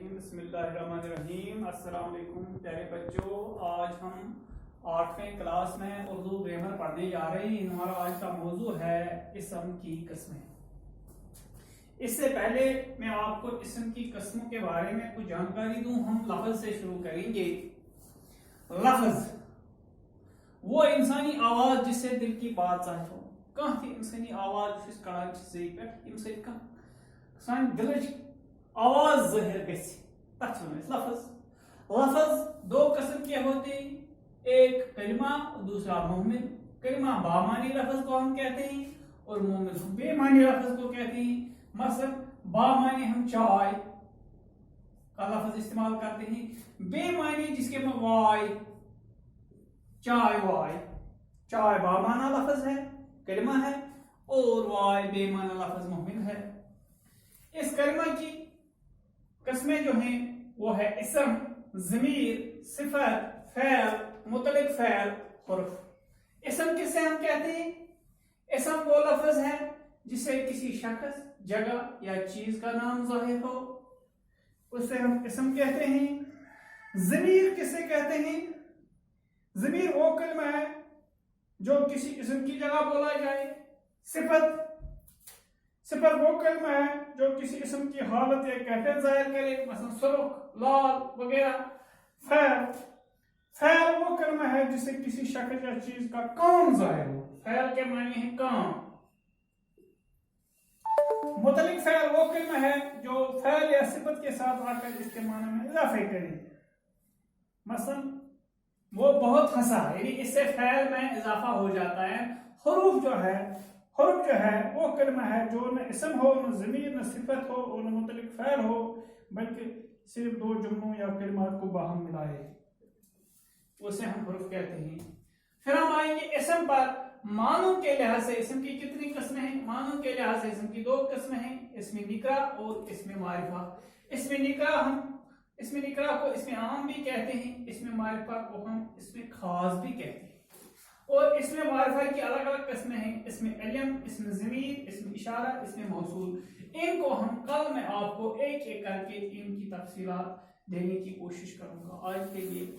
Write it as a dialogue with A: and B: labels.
A: بسم اللہ الرحمن الرحیم۔ السلام علیکم پیارے بچوں، آج ہم 8ویں کلاس میں اردو گرامر پڑھنے جا رہے ہیں۔ ہمارا آج کا موضوع ہے اسم کی قسمیں۔ اس سے پہلے میں آپ کو اسم کی قسموں کے بارے میں کچھ جانکاری دوں۔ ہم لفظ سے شروع کریں گے۔ لفظ وہ انسانی آواز جس سے دل کی بات ظاہر ہو۔ کانٛہہ تہِ انسانی آواز یُس کڑان چھِ زیٚیہِ پٮ۪ٹھ، ییٚمہِ سۭتۍ کانٛہہ سانہِ دلٕچ آواز ظاہر گژھِ، تتھ چھِ ونان لفظ۔ لفظ دو قسم کے ہوتے ہیں، ایک کلمہ اور دوسرا مومن۔ کلمہ بامانی لفظ کو ہم کہتے ہیں اور مومن ہم بے معنی لفظ کو کہتے ہیں۔ مثلا بامانی ہم چائے کا لفظ استعمال کرتے ہیں، بے معنی جس کے میں وائے، چائے وائے، چائے بامانہ لفظ ہے، کلمہ ہے، اور وائے بے معنی لفظ مومن ہے۔ اس کلمہ کی قسمیں جو ہیں وہ ہے اسم، ضمیر، صفت، فعل، مطلق فعل، حرف۔ اسم کسے ہم کہتے ہیں؟ اسم وہ لفظ ہے جس سے کسی شخص، جگہ یا چیز کا نام ظاہر ہو، اسے ہم اسم کہتے ہیں۔ ضمیر کسے کہتے ہیں؟ ضمیر وہ کلمہ ہے جو کسی اسم کی جگہ بولا جائے۔ صفت وہ کلمہ ہے جو کسی اسم کی حالت یا کیفیت ظاہر کرے، مثلا سرخ، لال وغیرہ۔ فعل وہ کلمہ ہے جس سے کسی شخص یا چیز کا کام ظاہر ہو۔ فعل کے معنی ہے کام۔ مطلق فعل وہ کلمہ ہے جو فعل یا صفت کے ساتھ آ کر اس کے معنی میں اضافے کرے، مثلا وہ بہت ہنسا، یعنی اس سے فعل میں اضافہ ہو جاتا ہے۔ حروف جو ہے وہ کلمہ ہے جو نہ اسم ہو، نہ ضمیر، نہ صفت ہو اور نہ مطلق فعل ہو، بلکہ صرف دو جملوں یا کلمات کو باہم ملائے، اسے ہم حروف کہتے ہیں۔ پھر ہم آئیں گے اسم پر۔ معنوں کے لحاظ سے اسم کی کتنی قسمیں ہیں؟ معنوں کے لحاظ سے اسم کی دو قسمیں ہیں، اسم نکرہ اور اسم معرفہ۔ اسم نکرہ کو اسم عام بھی کہتے ہیں، اسم معرفہ کو ہم اسم خاص بھی کہتے ہیں۔ اور اسم معرفہ کی الگ الگ قسمیں ہیں، اسم علم، اسم ضمیر، اسم اشارہ، اسم موصول۔ ان کو ہم کل میں آپ کو ایک ایک کر کے ان کی تفصیلات دینے کی کوشش کروں گا۔ آج کے لیے